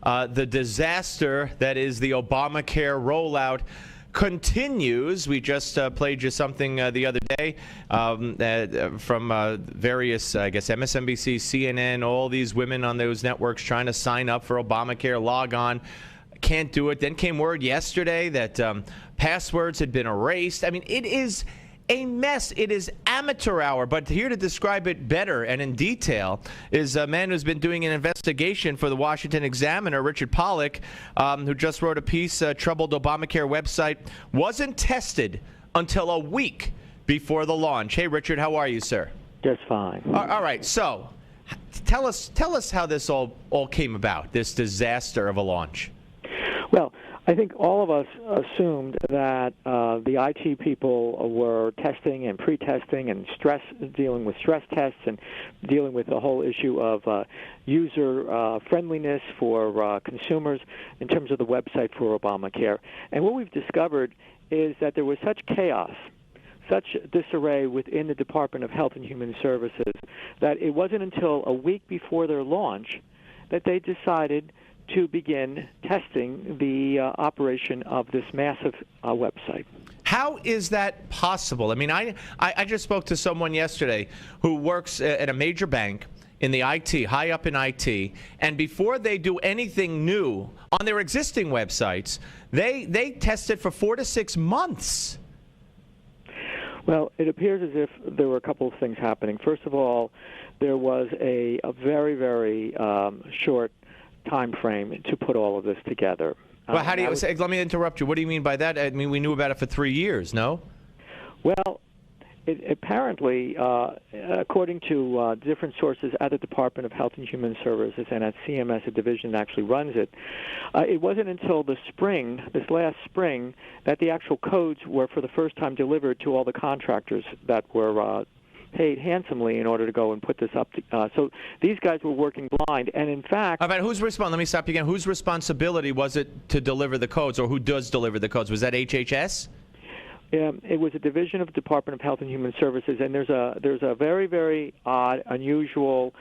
The disaster that is the Obamacare rollout continues. We just played you something the other day from various, I guess, MSNBC, CNN, all these women on those networks trying to sign up for Obamacare, log on, can't do it. Then came word yesterday that passwords had been erased. I mean, it is a mess. It is amateur hour. But here to describe it better and in detail is a man who's been doing an investigation for the Washington Examiner, Richard Pollock, who just wrote a piece, troubled Obamacare website wasn't tested until a week before the launch. Hey, Richard, how are you, sir? Just fine. All right. So tell us how this all came about, this disaster of a launch. Well, I think all of us assumed that the IT people were testing and pre-testing and dealing with stress tests and dealing with the whole issue of user friendliness for consumers in terms of the website for Obamacare. And what we've discovered is that there was such chaos, such disarray within the Department of Health and Human Services that it wasn't until a week before their launch that they decided to begin testing the operation of this massive website. How is that possible? I mean, I just spoke to someone yesterday who works at a major bank in the IT, high up in IT, and before they do anything new on their existing websites, they test it for 4 to 6 months. Well, it appears as if there were a couple of things happening. First of all, there was a very, very short time frame to put all of this together. Well, how do you say? Let me interrupt you. What do you mean by that? I mean, we knew about it for 3 years, no? Well, apparently, according to different sources at the Department of Health and Human Services and at CMS, a division that actually runs it, it wasn't until this last spring, that the actual codes were for the first time delivered to all the contractors that were paid handsomely in order to go and put this up. So these guys were working blind, and in fact... Let me stop you again. Whose responsibility was it to deliver the codes, or who does deliver the codes? Was that HHS? It was a division of the Department of Health and Human Services, and there's a very, very odd, unusual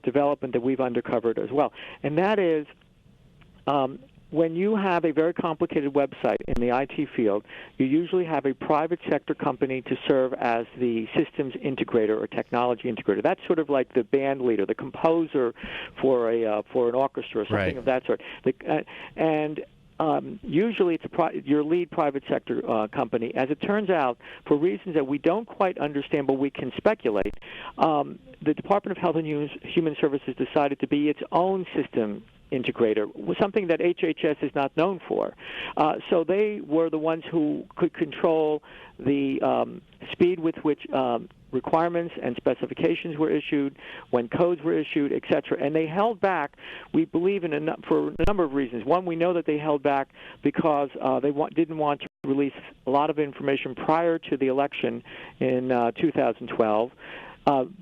development that we've uncovered as well, and that is when you have a very complicated website in the IT field, you usually have a private sector company to serve as the systems integrator or technology integrator. That's sort of like the band leader, the composer for an orchestra or something right. of that sort. Usually it's your lead private sector company. As it turns out, for reasons that we don't quite understand but we can speculate, the Department of Health and Human Services decided to be its own system integrator, something that HHS is not known for. So they were the ones who could control the speed with which requirements and specifications were issued, when codes were issued, etc. And they held back, we believe, for a number of reasons. One, we know that they held back because they didn't want to release a lot of information prior to the election in 2012.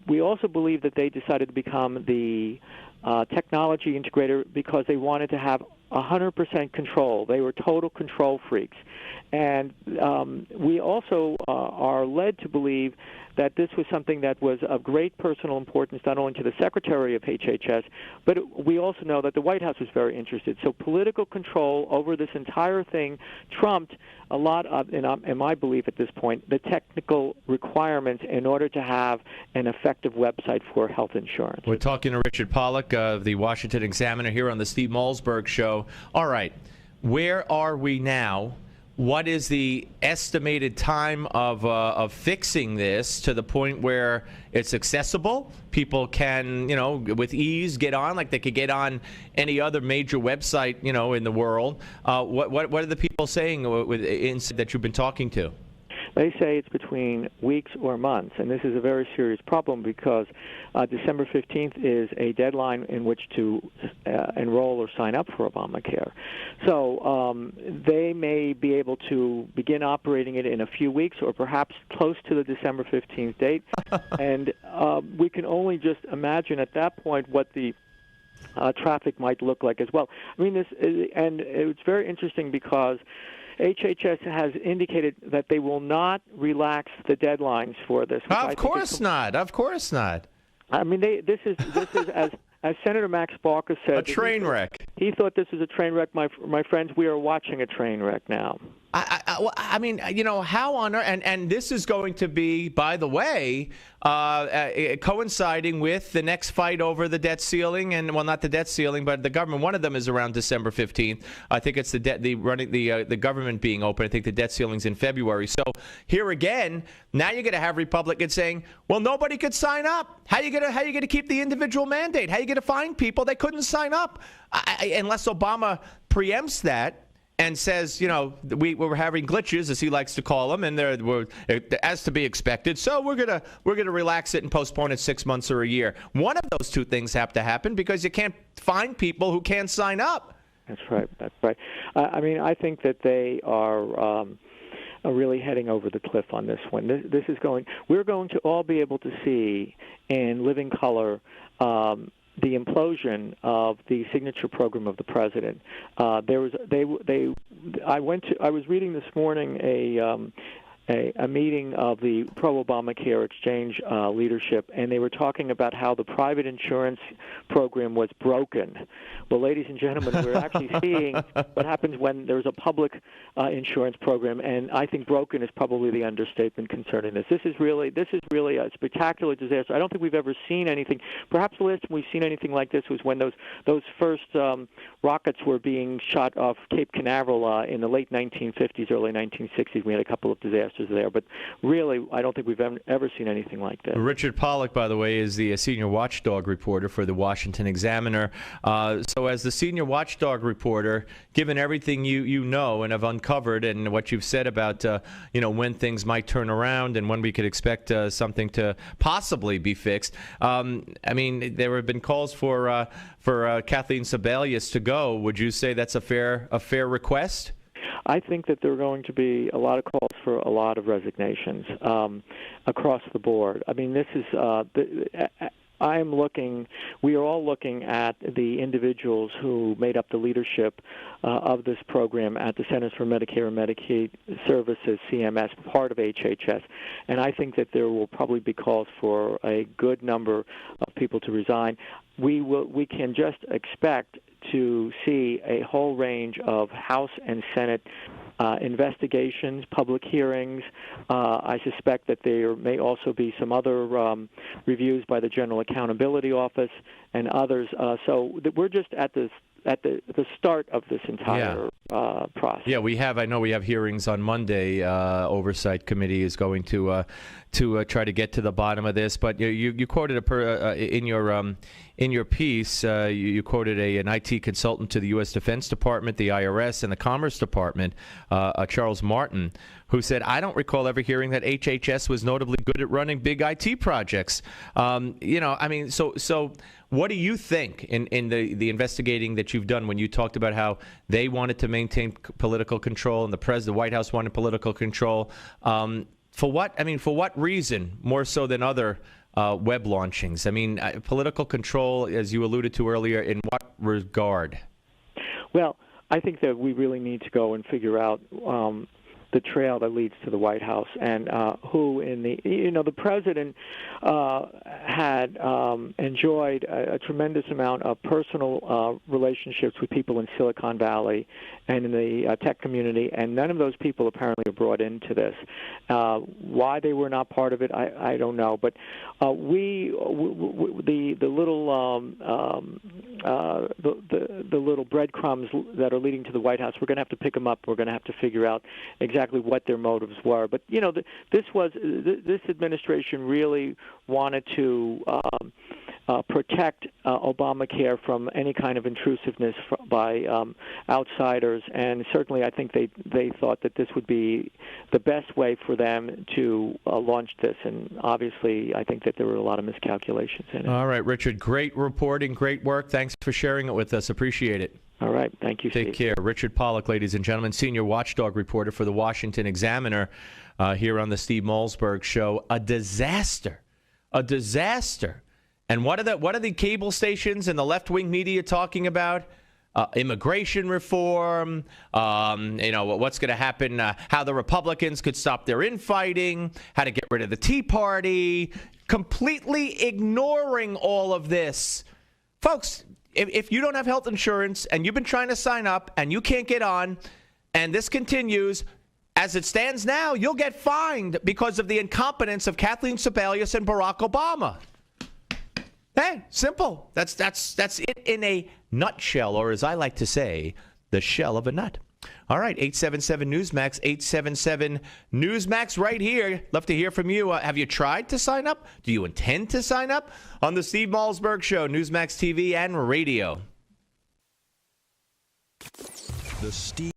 We also believe that they decided to become the technology integrator because they wanted to have 100% control. They were total control freaks. And we also are led to believe that this was something that was of great personal importance not only to the Secretary of HHS, but we also know that the White House was very interested. So political control over this entire thing trumped a lot of, in my belief at this point, the technical requirements in order to have an effective website for health insurance. We're talking to Richard Pollock of the Washington Examiner here on the Steve Malzberg Show. All right, where are we now? What is the estimated time of fixing this to the point where it's accessible? People can, with ease get on, like they could get on any other major website, in the world. What are the people saying that you've been talking to? They say it's between weeks or months, and this is a very serious problem because December 15th is a deadline in which to enroll or sign up for Obamacare. So they may be able to begin operating it in a few weeks or perhaps close to the December 15th date, and we can only just imagine at that point what the traffic might look like as well. I mean, it's very interesting because HHS has indicated that they will not relax the deadlines for this. Of course not. Of course not. I mean, this is as Senator Max Barker said. A train wreck. he thought this was a train wreck. My friends, we are watching a train wreck now. I mean, how on earth, and this is going to be, by the way, coinciding with the next fight over the debt ceiling, and well, not the debt ceiling, but the government. One of them is around December 15th. I think it's the government being open. I think the debt ceiling's in February. So here again, now you're going to have Republicans saying, well, nobody could sign up. How you going to keep the individual mandate? How you going to find people that couldn't sign up unless Obama preempts that and says, we're having glitches, as he likes to call them, and they're as to be expected. So we're gonna relax it and postpone it 6 months or a year. One of those two things have to happen because you can't find people who can't sign up. That's right. I mean, I think that they are really heading over the cliff on this one. This is going. We're going to all be able to see in living color the implosion of the signature program of the president. I was reading this morning a meeting of the pro-Obamacare exchange leadership, and they were talking about how the private insurance program was broken. Well, ladies and gentlemen, we're actually seeing what happens when there's a public insurance program, and I think broken is probably the understatement concerning this. This is really a spectacular disaster. I don't think we've ever seen anything. Perhaps the last time we've seen anything like this was when those first rockets were being shot off Cape Canaveral in the late 1950s, early 1960s. We had a couple of disasters there, but really, I don't think we've ever seen anything like this. Richard Pollock, by the way, is the senior watchdog reporter for the Washington Examiner. So as the senior watchdog reporter, given everything you know and have uncovered and what you've said about when things might turn around and when we could expect something to possibly be fixed, I mean, there have been calls for Kathleen Sebelius to go. Would you say that's a fair request? I think that there are going to be a lot of calls for a lot of resignations across the board. I mean, this is we are all looking at the individuals who made up the leadership of this program at the Centers for Medicare and Medicaid Services, CMS, part of HHS. And I think that there will probably be calls for a good number of people to resign. We can just expect to see a whole range of House and Senate investigations, public hearings. I suspect that there may also be some other reviews by the General Accountability Office and others. So we're just at the start of this entire process. Yeah, I know we have hearings on Monday. Oversight Committee is going to try to get to the bottom of this. But you quoted in your piece, you quoted an IT consultant to the U.S. Defense Department, the IRS, and the Commerce Department, Charles Martin, who said, "I don't recall ever hearing that HHS was notably good at running big IT projects." So what do you think in the investigating that you've done when you talked about how they wanted to maintain political control and the White House wanted political control? For what reason, more so than other web launchings? I mean, political control, as you alluded to earlier, in what regard? Well, I think that we really need to go and figure out the trail that leads to the White House, and who the president had enjoyed a tremendous amount of personal relationships with people in Silicon Valley and in the tech community, and none of those people apparently are brought into this. Why they were not part of it, I don't know. But the little breadcrumbs that are leading to the White House, we're going to have to pick them up. We're going to have to figure out exactly what their motives were. But this administration really wanted to protect Obamacare from any kind of intrusiveness by outsiders, and certainly I think they thought that this would be the best way for them to launch this, and obviously I think that there were a lot of miscalculations in it. All right, Richard, great reporting, great work. Thanks for sharing it with us. Appreciate it. All right. Thank you, Steve. Take care. Richard Pollock, ladies and gentlemen, senior watchdog reporter for the Washington Examiner, here on the Steve Malzberg Show. A disaster. And what are the cable stations and the left-wing media talking about? Immigration reform, what's going to happen, how the Republicans could stop their infighting, how to get rid of the Tea Party, completely ignoring all of this. Folks, if you don't have health insurance and you've been trying to sign up and you can't get on, and this continues, as it stands now, you'll get fined because of the incompetence of Kathleen Sebelius and Barack Obama. Hey, simple. That's it in a nutshell, or as I like to say, the shell of a nut. All right, 877 Newsmax, 877 Newsmax, right here. Love to hear from you. Have you tried to sign up? Do you intend to sign up? On the Steve Malzberg Show, Newsmax TV and radio. The Steve